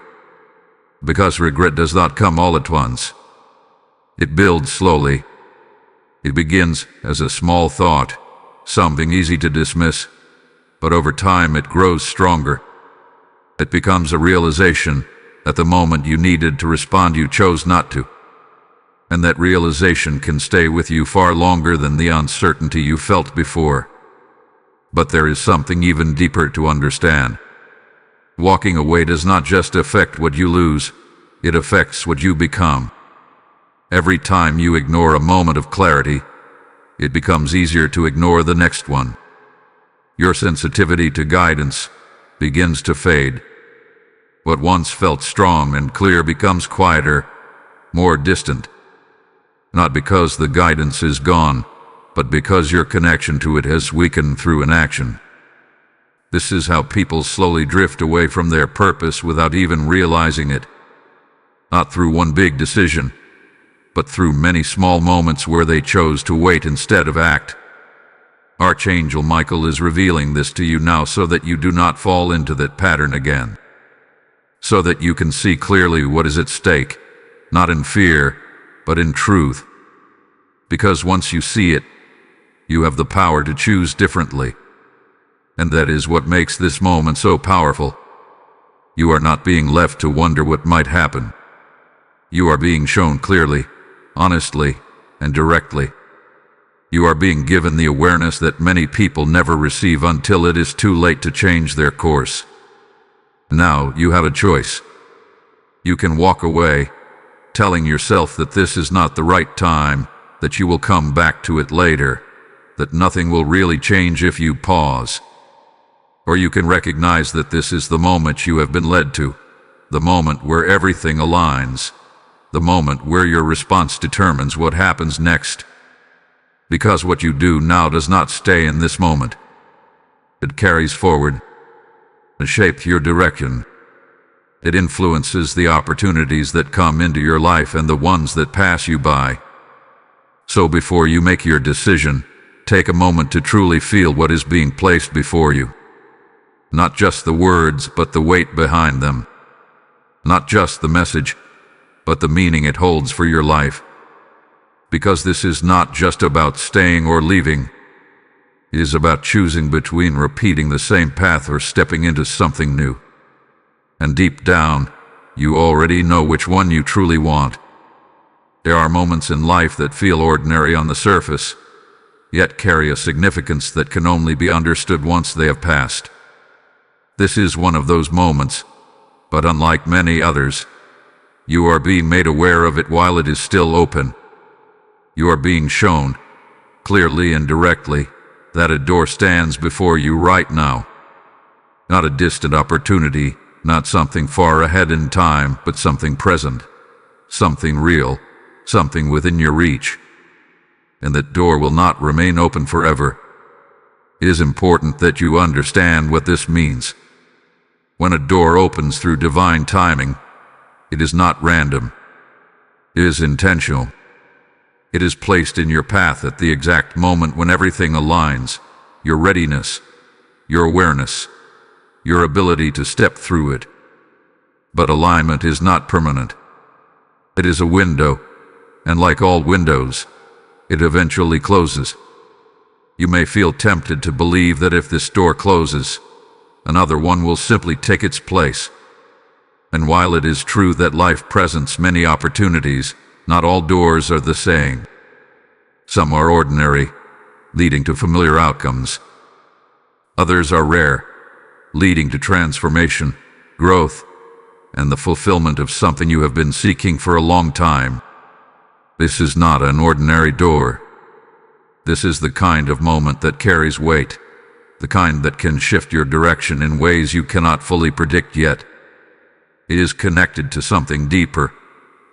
Because regret does not come all at once. It builds slowly. It begins as a small thought, something easy to dismiss, but over time it grows stronger. It becomes a realization that the moment you needed to respond you chose not to. And that realization can stay with you far longer than the uncertainty you felt before. But there is something even deeper to understand. Walking away does not just affect what you lose, it affects what you become. Every time you ignore a moment of clarity, it becomes easier to ignore the next one. Your sensitivity to guidance begins to fade. What once felt strong and clear becomes quieter, more distant. Not because the guidance is gone, but because your connection to it has weakened through inaction. This is how people slowly drift away from their purpose without even realizing it. Not through one big decision, but through many small moments where they chose to wait instead of act. Archangel Michael is revealing this to you now so that you do not fall into that pattern again. So that you can see clearly what is at stake, not in fear, but in truth. Because once you see it, you have the power to choose differently. And that is what makes this moment so powerful. You are not being left to wonder what might happen. You are being shown clearly, honestly, and directly. You are being given the awareness that many people never receive until it is too late to change their course. Now you have a choice. You can walk away, telling yourself that this is not the right time, that you will come back to it later, that nothing will really change if you pause. Or you can recognize that this is the moment you have been led to, the moment where everything aligns, the moment where your response determines what happens next. Because what you do now does not stay in this moment. It carries forward. It shapes your direction. It influences the opportunities that come into your life and the ones that pass you by. So before you make your decision, take a moment to truly feel what is being placed before you. Not just the words, but the weight behind them. Not just the message, but the meaning it holds for your life. Because this is not just about staying or leaving. It is about choosing between repeating the same path or stepping into something new. And deep down, you already know which one you truly want. There are moments in life that feel ordinary on the surface, yet carry a significance that can only be understood once they have passed. This is one of those moments, but unlike many others, you are being made aware of it while it is still open. You are being shown, clearly and directly, that a door stands before you right now. Not a distant opportunity, not something far ahead in time, but something present, something real, something within your reach. And that door will not remain open forever. It is important that you understand what this means. When a door opens through divine timing, it is not random. It is intentional. It is placed in your path at the exact moment when everything aligns, your readiness, your awareness, your ability to step through it. But alignment is not permanent. It is a window, and like all windows, it eventually closes. You may feel tempted to believe that if this door closes, another one will simply take its place. And while it is true that life presents many opportunities, not all doors are the same. Some are ordinary, leading to familiar outcomes. Others are rare, leading to transformation, growth, and the fulfillment of something you have been seeking for a long time. This is not an ordinary door. This is the kind of moment that carries weight, the kind that can shift your direction in ways you cannot fully predict yet. It is connected to something deeper,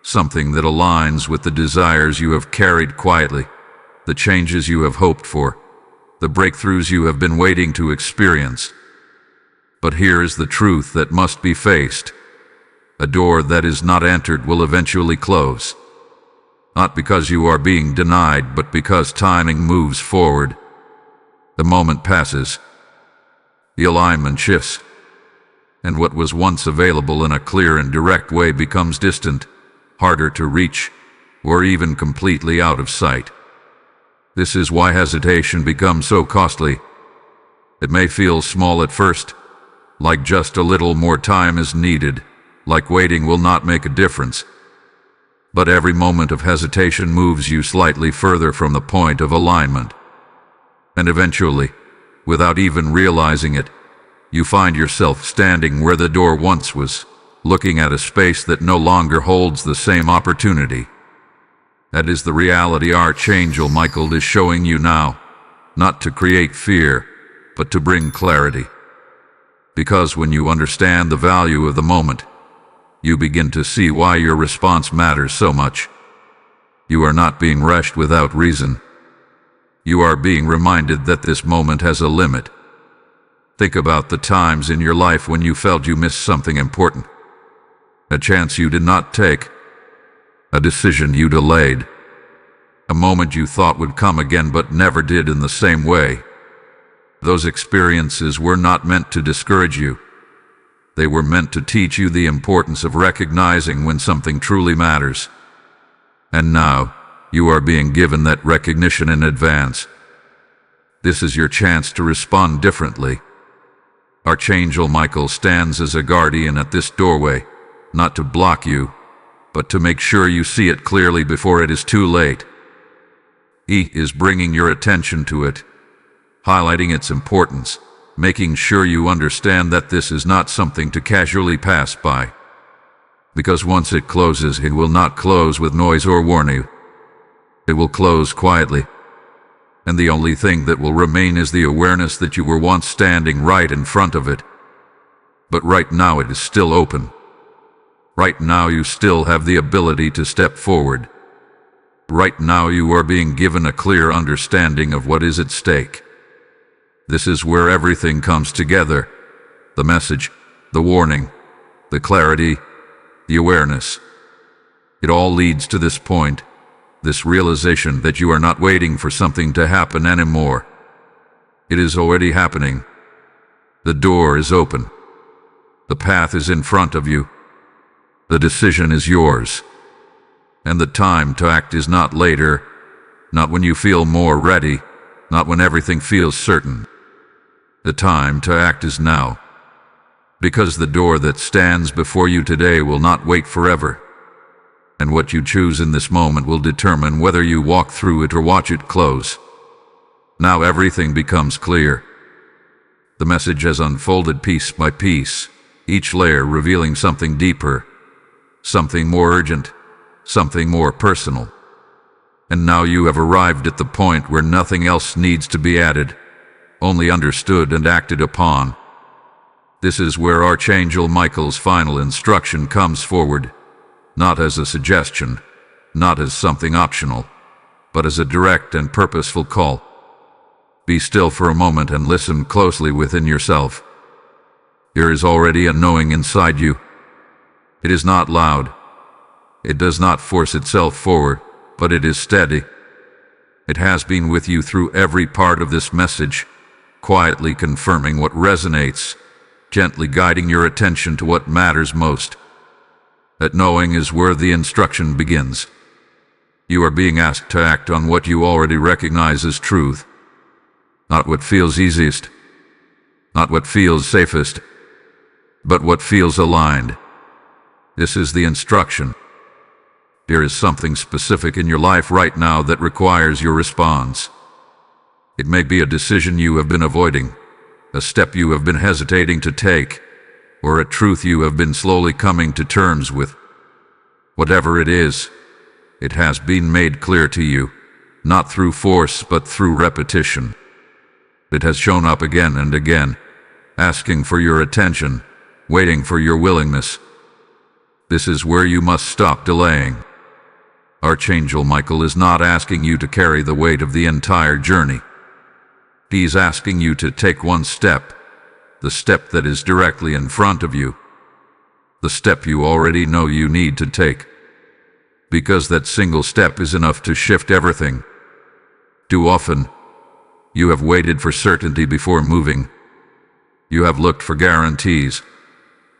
something that aligns with the desires you have carried quietly, the changes you have hoped for, the breakthroughs you have been waiting to experience. But here is the truth that must be faced. A door that is not entered will eventually close. Not because you are being denied, but because timing moves forward. The moment passes. The alignment shifts, and what was once available in a clear and direct way becomes distant, harder to reach, or even completely out of sight. This is why hesitation becomes so costly. It may feel small at first, like just a little more time is needed, like waiting will not make a difference. But every moment of hesitation moves you slightly further from the point of alignment. And eventually, without even realizing it, you find yourself standing where the door once was, looking at a space that no longer holds the same opportunity. That is the reality Archangel Michael is showing you now, not to create fear, but to bring clarity. Because when you understand the value of the moment, you begin to see why your response matters so much. You are not being rushed without reason. You are being reminded that this moment has a limit. Think about the times in your life when you felt you missed something important. A chance you did not take. A decision you delayed. A moment you thought would come again but never did in the same way. Those experiences were not meant to discourage you. They were meant to teach you the importance of recognizing when something truly matters. And now, you are being given that recognition in advance. This is your chance to respond differently. Archangel Michael stands as a guardian at this doorway, not to block you, but to make sure you see it clearly before it is too late. He is bringing your attention to it, highlighting its importance, making sure you understand that this is not something to casually pass by. Because once it closes, it will not close with noise or warning. It will close quietly. And the only thing that will remain is the awareness that you were once standing right in front of it. But right now it is still open. Right now you still have the ability to step forward. Right now you are being given a clear understanding of what is at stake. This is where everything comes together. The message, the warning, the clarity, the awareness. It all leads to this point, this realization that you are not waiting for something to happen anymore. It is already happening. The door is open. The path is in front of you. The decision is yours. And the time to act is not later, not when you feel more ready, not when everything feels certain. The time to act is now. Because the door that stands before you today will not wait forever. And what you choose in this moment will determine whether you walk through it or watch it close. Now everything becomes clear. The message has unfolded piece by piece, each layer revealing something deeper, something more urgent, something more personal. And now you have arrived at the point where nothing else needs to be added, only understood and acted upon. This is where Archangel Michael's final instruction comes forward, not as a suggestion, not as something optional, but as a direct and purposeful call. Be still for a moment and listen closely within yourself. There is already a knowing inside you. It is not loud. It does not force itself forward, but it is steady. It has been with you through every part of this message, quietly confirming what resonates, gently guiding your attention to what matters most. That knowing is where the instruction begins. You are being asked to act on what you already recognize as truth. Not what feels easiest, not what feels safest, but what feels aligned. This is the instruction. There is something specific in your life right now that requires your response. It may be a decision you have been avoiding, a step you have been hesitating to take, or a truth you have been slowly coming to terms with. Whatever it is, it has been made clear to you, not through force but through repetition. It has shown up again and again, asking for your attention, waiting for your willingness. This is where you must stop delaying. Archangel Michael is not asking you to carry the weight of the entire journey. He's asking you to take one step, the step that is directly in front of you, the step you already know you need to take. Because that single step is enough to shift everything. Too often, You have waited for certainty before moving. You have looked for guarantees,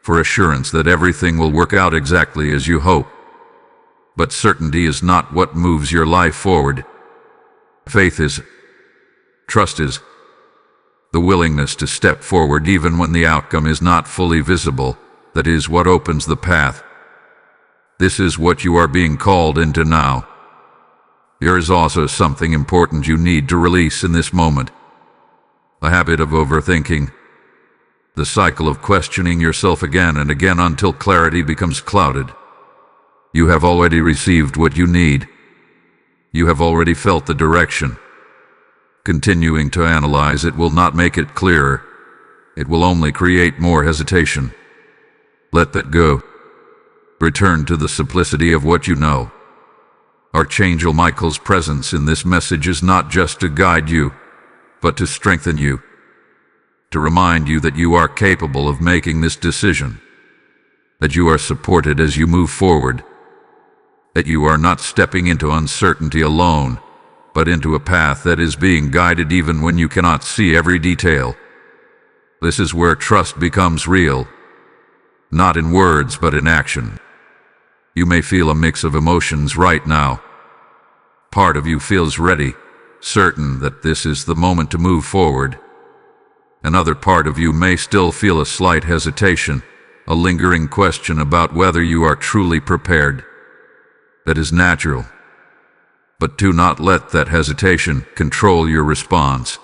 for assurance that everything will work out exactly as you hope. But certainty is not what moves your life forward. Faith is. Trust is. The willingness to step forward even when the outcome is not fully visible, that is what opens the path. This is what you are being called into now. There is also something important you need to release in this moment. A habit of overthinking. The cycle of questioning yourself again and again until clarity becomes clouded. You have already received what you need. You have already felt the direction. Continuing to analyze it will not make it clearer. It will only create more hesitation. Let that go. Return to the simplicity of what you know. Archangel Michael's presence in this message is not just to guide you, but to strengthen you, to remind you that you are capable of making this decision, that you are supported as you move forward, that you are not stepping into uncertainty alone, but into a path that is being guided even when you cannot see every detail. This is where trust becomes real, not in words but in action. You may feel a mix of emotions right now. Part of you feels ready, certain that this is the moment to move forward. Another part of you may still feel a slight hesitation, a lingering question about whether you are truly prepared. That is natural. But do not let that hesitation control your response.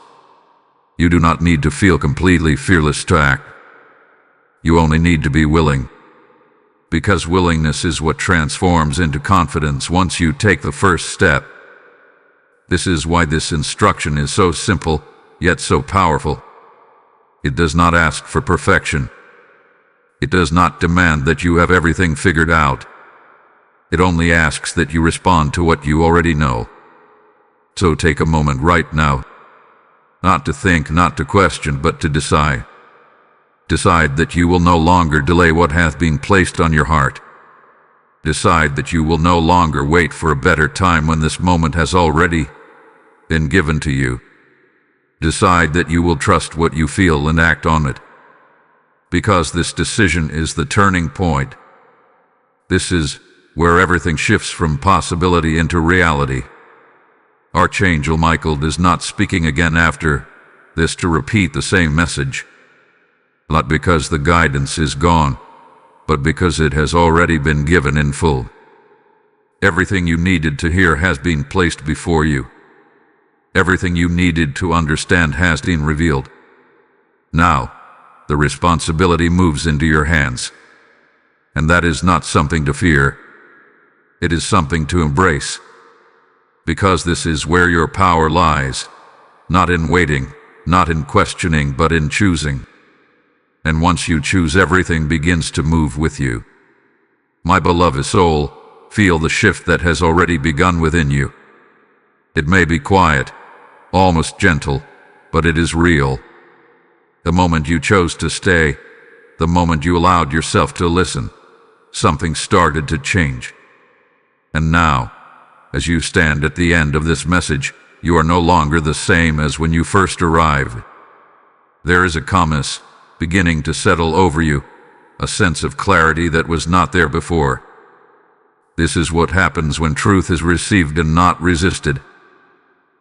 You do not need to feel completely fearless to act. You only need to be willing. Because willingness is what transforms into confidence once you take the first step. This is why this instruction is so simple, yet so powerful. It does not ask for perfection. It does not demand that you have everything figured out. It only asks that you respond to what you already know. So take a moment right now, not to think, not to question, but to decide. Decide that you will no longer delay what hath been placed on your heart. Decide that you will no longer wait for a better time when this moment has already been given to you. Decide that you will trust what you feel and act on it. Because this decision is the turning point. This is where everything shifts from possibility into reality. Archangel Michael is not speaking again after this to repeat the same message. Not because the guidance is gone, but because it has already been given in full. Everything you needed to hear has been placed before you. Everything you needed to understand has been revealed. Now, the responsibility moves into your hands. And that is not something to fear. It is something to embrace. Because this is where your power lies, not in waiting, not in questioning, but in choosing. And once you choose, everything begins to move with you. My beloved soul, feel the shift that has already begun within you. It may be quiet, almost gentle, but it is real. The moment you chose to stay, the moment you allowed yourself to listen, something started to change. And now, as you stand at the end of this message, you are no longer the same as when you first arrived. There is a calmness beginning to settle over you, a sense of clarity that was not there before. This is what happens when truth is received and not resisted.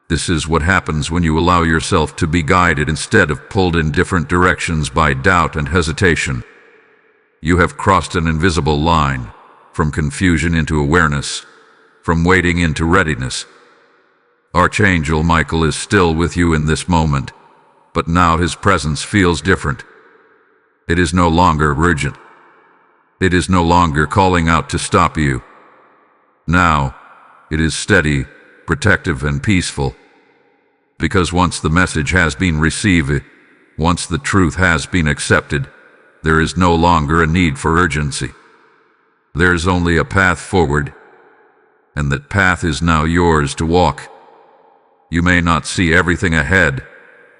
This is what happens when you allow yourself to be guided instead of pulled in different directions by doubt and hesitation. You have crossed an invisible line, from confusion into awareness, from waiting into readiness. Archangel Michael is still with you in this moment, but now his presence feels different. It is no longer urgent. It is no longer calling out to stop you. Now, it is steady, protective, and peaceful. Because once the message has been received, once the truth has been accepted, there is no longer a need for urgency. There is only a path forward, and that path is now yours to walk. You may not see everything ahead,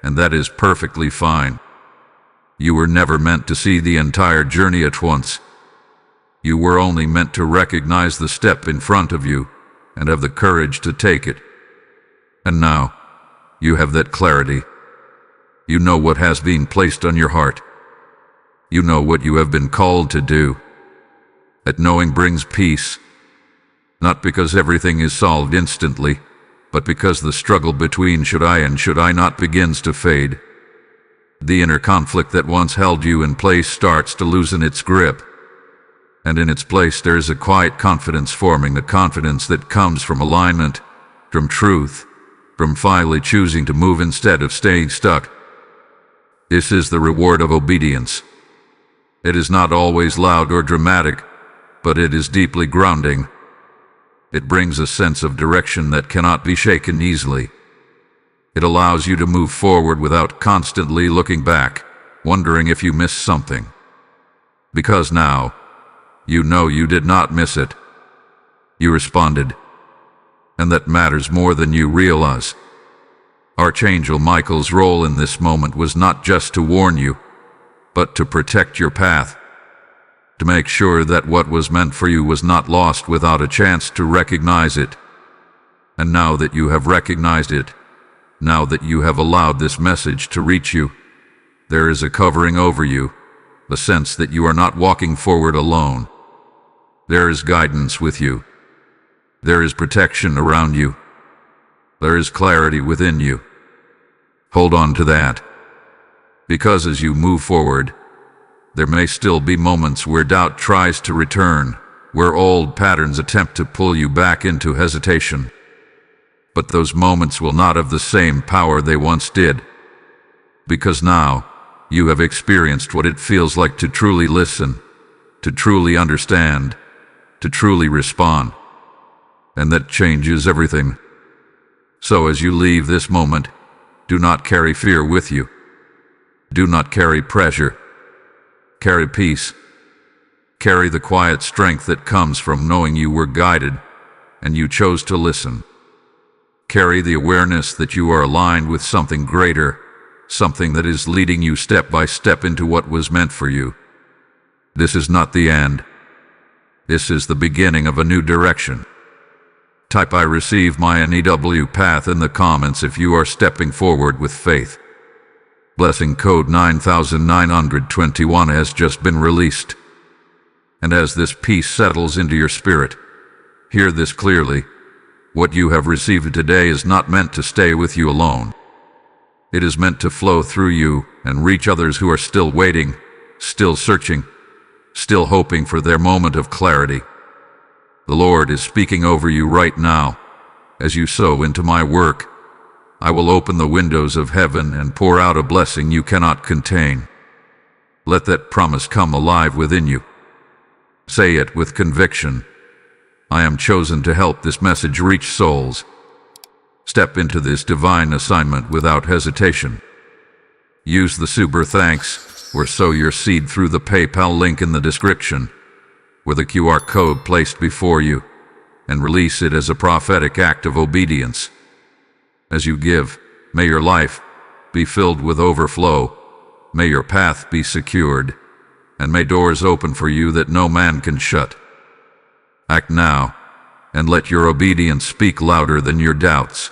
and that is perfectly fine. You were never meant to see the entire journey at once. You were only meant to recognize the step in front of you and have the courage to take it. And now, you have that clarity. You know what has been placed on your heart. You know what you have been called to do. That knowing brings peace, not because everything is solved instantly, but because the struggle between should I and should I not begins to fade. The inner conflict that once held you in place starts to loosen its grip, and in its place there is a quiet confidence forming, a confidence that comes from alignment, from truth, from finally choosing to move instead of staying stuck. This is the reward of obedience. It is not always loud or dramatic, but it is deeply grounding. It brings a sense of direction that cannot be shaken easily. It allows you to move forward without constantly looking back, wondering if you missed something. Because now, you know you did not miss it. You responded. And that matters more than you realize. Archangel Michael's role in this moment was not just to warn you, but to protect your path, to make sure that what was meant for you was not lost without a chance to recognize it. And now that you have recognized it, now that you have allowed this message to reach you, there is a covering over you, a sense that you are not walking forward alone. There is guidance with you. There is protection around you. There is clarity within you. Hold on to that. Because as you move forward, there may still be moments where doubt tries to return, where old patterns attempt to pull you back into hesitation. But those moments will not have the same power they once did, because now you have experienced what it feels like to truly listen, to truly understand, to truly respond. And that changes everything. So as you leave this moment, do not carry fear with you. Do not carry pressure. Carry peace. Carry the quiet strength that comes from knowing you were guided and you chose to listen. Carry the awareness that you are aligned with something greater, something that is leading you step by step into what was meant for you. This is not the end. This is the beginning of a new direction. Type "I receive my NEW path" in the comments if you are stepping forward with faith. Blessing code 9921 has just been released. And as this peace settles into your spirit, hear this clearly. What you have received today is not meant to stay with you alone. It is meant to flow through you and reach others who are still waiting, still searching, still hoping for their moment of clarity. The Lord is speaking over you right now. As you sow into my work, I will open the windows of heaven and pour out a blessing you cannot contain. Let that promise come alive within you. Say it with conviction. I am chosen to help this message reach souls. Step into this divine assignment without hesitation. Use the super thanks or sow your seed through the PayPal link in the description, with a QR code placed before you, and release it as a prophetic act of obedience. As you give, may your life be filled with overflow, may your path be secured, and may doors open for you that no man can shut. Act now, and let your obedience speak louder than your doubts.